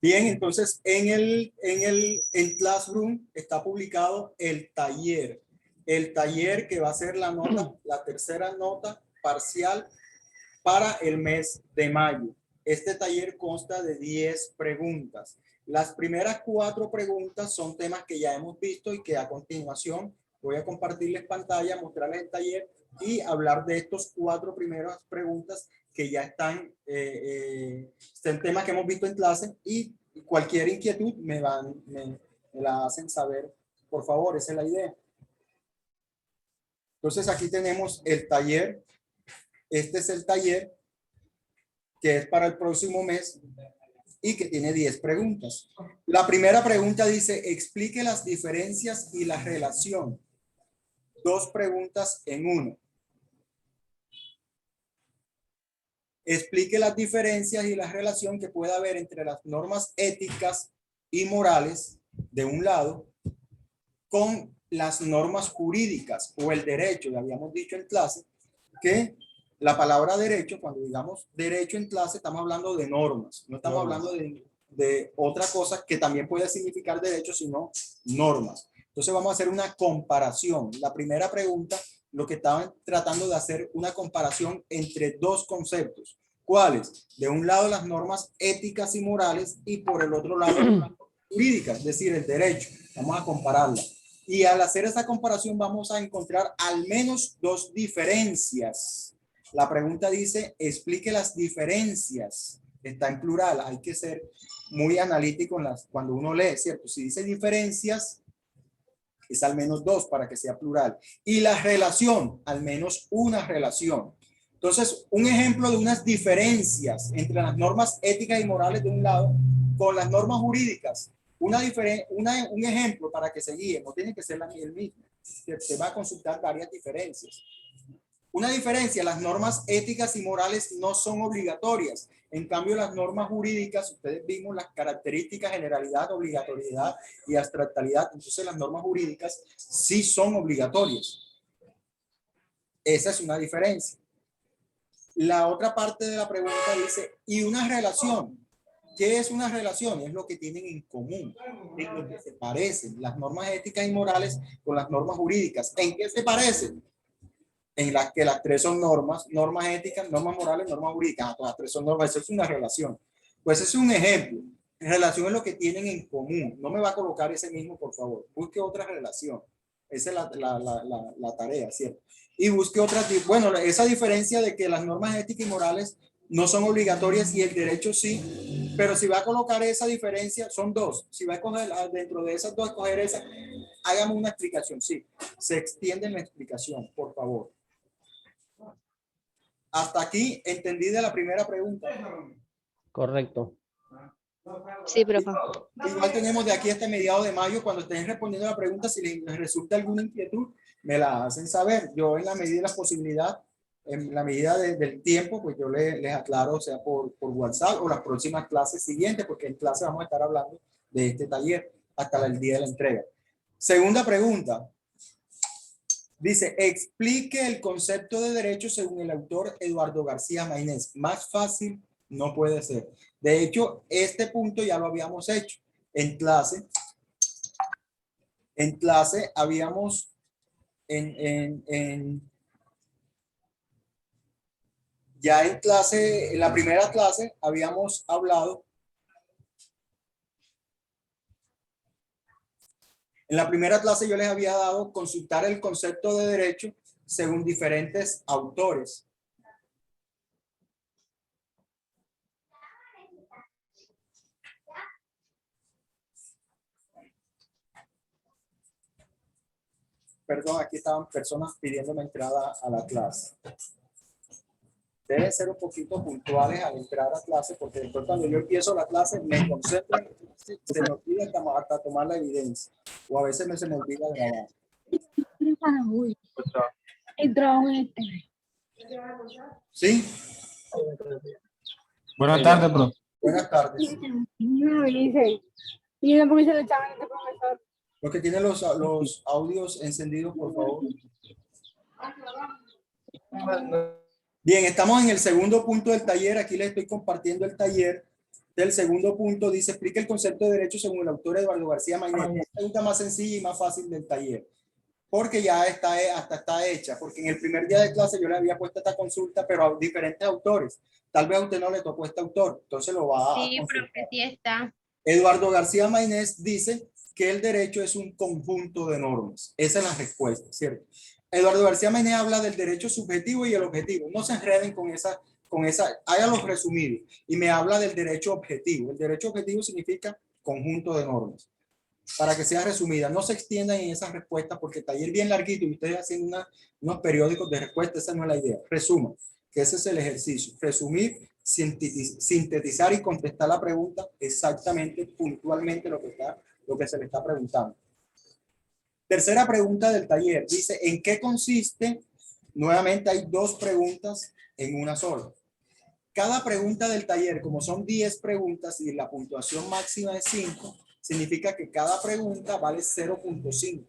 Bien, entonces en Classroom está publicado el taller. El taller que va a ser la nota, la tercera nota parcial para el mes de mayo. Este taller consta de 10 preguntas. Las primeras 4 preguntas son temas que ya hemos visto y que a continuación voy a compartirles pantalla, mostrarles el taller y hablar de estos 4 primeras preguntas que ya están en temas que hemos visto en clase, y cualquier inquietud me la hacen saber, por favor, esa es la idea. Entonces aquí tenemos el taller. Este es el taller que es para el próximo mes y que tiene 10 preguntas. La primera pregunta dice, explique las diferencias y la relación. 2 preguntas en 1. Explique las diferencias y la relación que puede haber entre las normas éticas y morales, de un lado, con las normas jurídicas o el derecho. Ya habíamos dicho en clase que la palabra derecho, cuando digamos derecho en clase, estamos hablando de normas. No estamos hablando de otra cosa que también puede significar derecho, sino normas. Entonces vamos a hacer una comparación. La primera pregunta, lo que estaban tratando de hacer una comparación entre 2 conceptos. ¿Cuáles? De un lado las normas éticas y morales y por el otro lado las normas jurídicas, es decir, el derecho. Vamos a compararla. Y al hacer esa comparación vamos a encontrar al menos 2 diferencias. La pregunta dice, explique las diferencias. Está en plural, hay que ser muy analítico cuando uno lee, ¿cierto? Si dice diferencias, es al menos 2 para que sea plural. Y la relación, al menos una relación. Entonces, un ejemplo de unas diferencias entre las normas éticas y morales de un lado con las normas jurídicas. Un ejemplo para que se guíe, no tiene que ser el mismo. Se va a consultar varias diferencias. Una diferencia, las normas éticas y morales no son obligatorias. En cambio, las normas jurídicas, ustedes vimos las características, generalidad, obligatoriedad y abstractalidad. Entonces, las normas jurídicas sí son obligatorias. Esa es una diferencia. La otra parte de la pregunta dice, ¿y una relación? ¿Qué es una relación? Es lo que tienen en común, es lo que se parecen, las normas éticas y morales con las normas jurídicas. ¿En qué se parecen? En las que las 3 son normas éticas, normas morales, normas jurídicas. Las 3 son normas, eso es una relación. Pues ese es un ejemplo. Relación es lo que tienen en común. No me va a colocar ese mismo, por favor. Busque otra relación. Esa es la tarea, ¿cierto? Y busque otra, bueno, esa diferencia de que las normas éticas y morales no son obligatorias y el derecho sí, pero si va a colocar esa diferencia, son 2. Si va a coger dentro de esas 2, coger esa, hagamos una explicación, sí. Se extiende la explicación, por favor. Hasta aquí entendí de la primera pregunta. Correcto. Sí, profe. Igual tenemos de aquí hasta mediados de mayo. Cuando estén respondiendo la pregunta, si les resulta alguna inquietud, me la hacen saber. Yo, en la medida de la posibilidad, en la medida del tiempo, pues yo les aclaro, o sea, por WhatsApp o las próximas clases siguientes, porque en clase vamos a estar hablando de este taller hasta el día de la entrega. Segunda pregunta. Dice, explique el concepto de derecho según el autor Eduardo García Maynés. Más fácil no puede ser. De hecho, este punto ya lo habíamos hecho en clase. En clase habíamos, ya en clase, en la primera clase habíamos hablado. En la primera clase yo les había dado consultar el concepto de derecho según diferentes autores. Perdón, aquí estaban personas pidiéndome entrada a la clase. Deben ser un poquito puntuales al entrar a clase, porque después cuando yo empiezo la clase me concentro, se me olvida hasta tomar la evidencia, o a veces se me olvida grabar. ¿Sí? Buenas tardes, profe. Buenas tardes. Los que tienen los audios encendidos, por favor. Bien, estamos en el segundo punto del taller. Aquí les estoy compartiendo el taller. El segundo punto dice, explica el concepto de derecho según el autor Eduardo García Mainés. Es la pregunta más sencilla y más fácil del taller, porque ya está hecha, porque en el primer día de clase yo le había puesto esta consulta, pero a diferentes autores. Tal vez a usted no le tocó este autor, entonces lo va a Sí, consultar. profe, sí está. Eduardo García Mainés dice que el derecho es un conjunto de normas. Esa es la respuesta, ¿cierto? Eduardo García Mainés habla del derecho subjetivo y el objetivo. No se enreden con esa, háganlo resumido. Y me habla del derecho objetivo. El derecho objetivo significa conjunto de normas. Para que sea resumida, no se extiendan en esas respuestas porque el taller bien larguito y ustedes haciendo unos periódicos de respuesta, esa no es la idea. Resuma, que ese es el ejercicio. Resumir, sintetizar y contestar la pregunta exactamente, puntualmente lo que se le está preguntando. Tercera pregunta del taller, dice, ¿en qué consiste? Nuevamente hay dos preguntas en una sola. Cada pregunta del taller, como son 10 preguntas y la puntuación máxima es 5, significa que cada pregunta vale 0.5.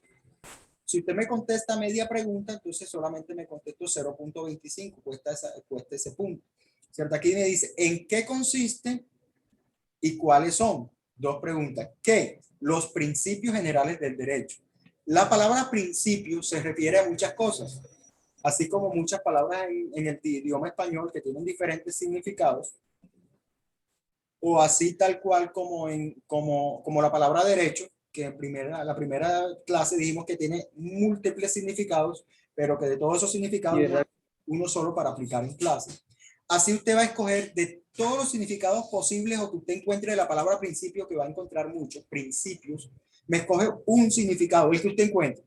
Si usted me contesta media pregunta, entonces solamente me contesto 0.25, cuesta ese punto. ¿Cierto? Aquí me dice, ¿en qué consiste y cuáles son? Dos preguntas. ¿Qué? Los principios generales del derecho. La palabra principio se refiere a muchas cosas, así como muchas palabras en el idioma español que tienen diferentes significados, o así tal cual como la palabra derecho, que en la primera clase dijimos que tiene múltiples significados, pero que de todos esos significados uno solo para aplicar en clase. Así usted va a escoger de todos los significados posibles o que usted encuentre de la palabra principio, que va a encontrar muchos principios, me escoge un significado, el que usted encuentre.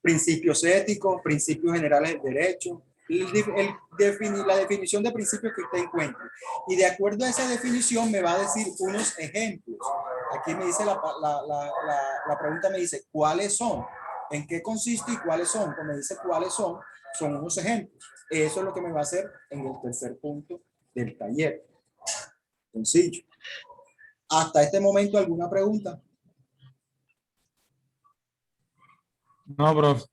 Principios éticos, principios generales del derecho, la definición de principios que usted encuentre. Y de acuerdo a esa definición me va a decir unos ejemplos. Aquí me dice la pregunta, me dice, ¿cuáles son? ¿En qué consiste y cuáles son? Como me dice cuáles son unos ejemplos. Eso es lo que me va a hacer en el tercer punto del taller. Sencillo. Hasta este momento, ¿alguna pregunta? No, profe.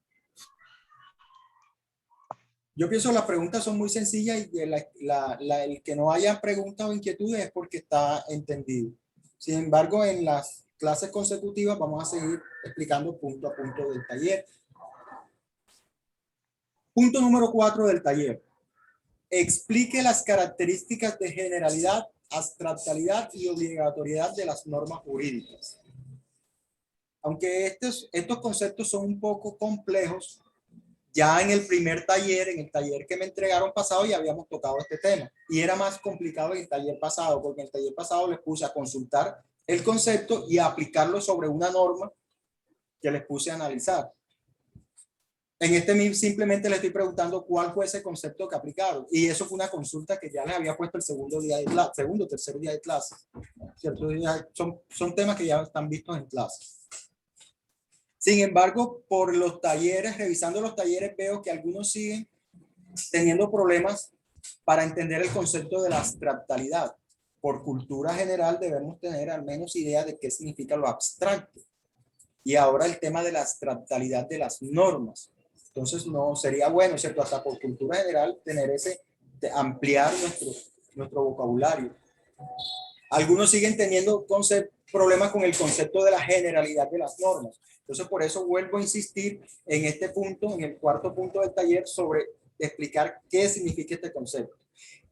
Yo pienso que las preguntas son muy sencillas y el que no haya preguntas o inquietudes es porque está entendido. Sin embargo, en las clases consecutivas vamos a seguir explicando punto a punto del taller. Punto número 4 del taller. Explique las características de generalidad, abstractalidad y obligatoriedad de las normas jurídicas. Aunque estos conceptos son un poco complejos, ya en el primer taller, en el taller que me entregaron pasado, ya habíamos tocado este tema. Y era más complicado en el taller pasado, porque en el taller pasado les puse a consultar el concepto y a aplicarlo sobre una norma que les puse a analizar. En este simplemente les estoy preguntando cuál fue ese concepto que aplicaron. Y eso fue una consulta que ya les había puesto el segundo día de clase, segundo o tercer día de clase. ¿Cierto? Son temas que ya están vistos en clase. Sin embargo, por los talleres, revisando los talleres, veo que algunos siguen teniendo problemas para entender el concepto de la abstractalidad. Por cultura general debemos tener al menos idea de qué significa lo abstracto. Y ahora el tema de la abstractalidad de las normas. Entonces no sería bueno, ¿cierto? Hasta por cultura general tener ampliar nuestro vocabulario. Algunos siguen teniendo problemas con el concepto de la generalidad de las normas. Entonces, por eso vuelvo a insistir en este punto, en el cuarto punto del taller, sobre explicar qué significa este concepto.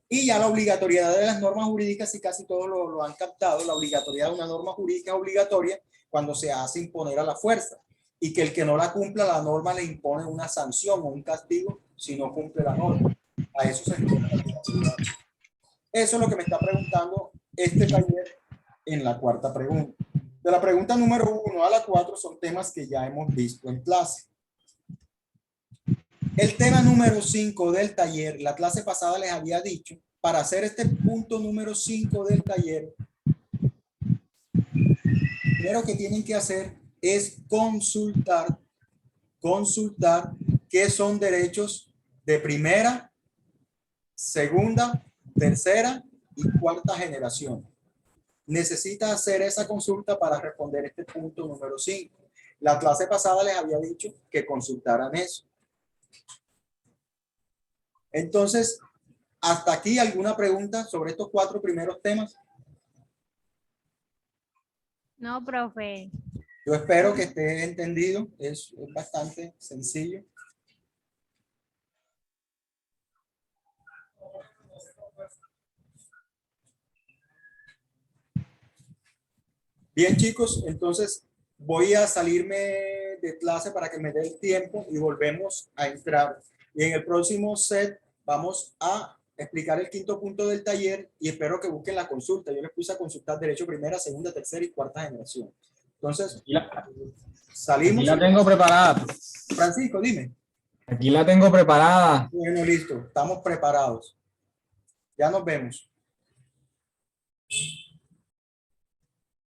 Y ya la obligatoriedad de las normas jurídicas, si casi todos lo han captado, la obligatoriedad de una norma jurídica es obligatoria cuando se hace imponer a la fuerza. Y que el que no la cumpla, la norma le impone una sanción o un castigo si no cumple la norma. A eso se refiere la obligatoriedad. Eso es lo que me está preguntando este taller en la cuarta pregunta. De la pregunta número 1 a la 4 son temas que ya hemos visto en clase. El tema número 5 del taller, la clase pasada les había dicho, para hacer este punto número 5 del taller, primero que tienen que hacer es consultar qué son derechos de primera, segunda, tercera y cuarta generación. Necesita hacer esa consulta para responder este punto número 5. La clase pasada les había dicho que consultaran eso. Entonces, ¿Hasta aquí alguna pregunta sobre estos 4 primeros temas? No, profe. Yo espero que esté entendido. Es bastante sencillo. Bien, chicos, entonces voy a salirme de clase para que me dé el tiempo y volvemos a entrar. Y en el próximo set vamos a explicar el 5º punto del taller y espero que busquen la consulta. Yo les puse a consultar derecho primera, segunda, tercera y cuarta generación. Entonces, salimos. Aquí la tengo preparada. Francisco, dime. Aquí la tengo preparada. Bueno, listo. Estamos preparados. Ya nos vemos.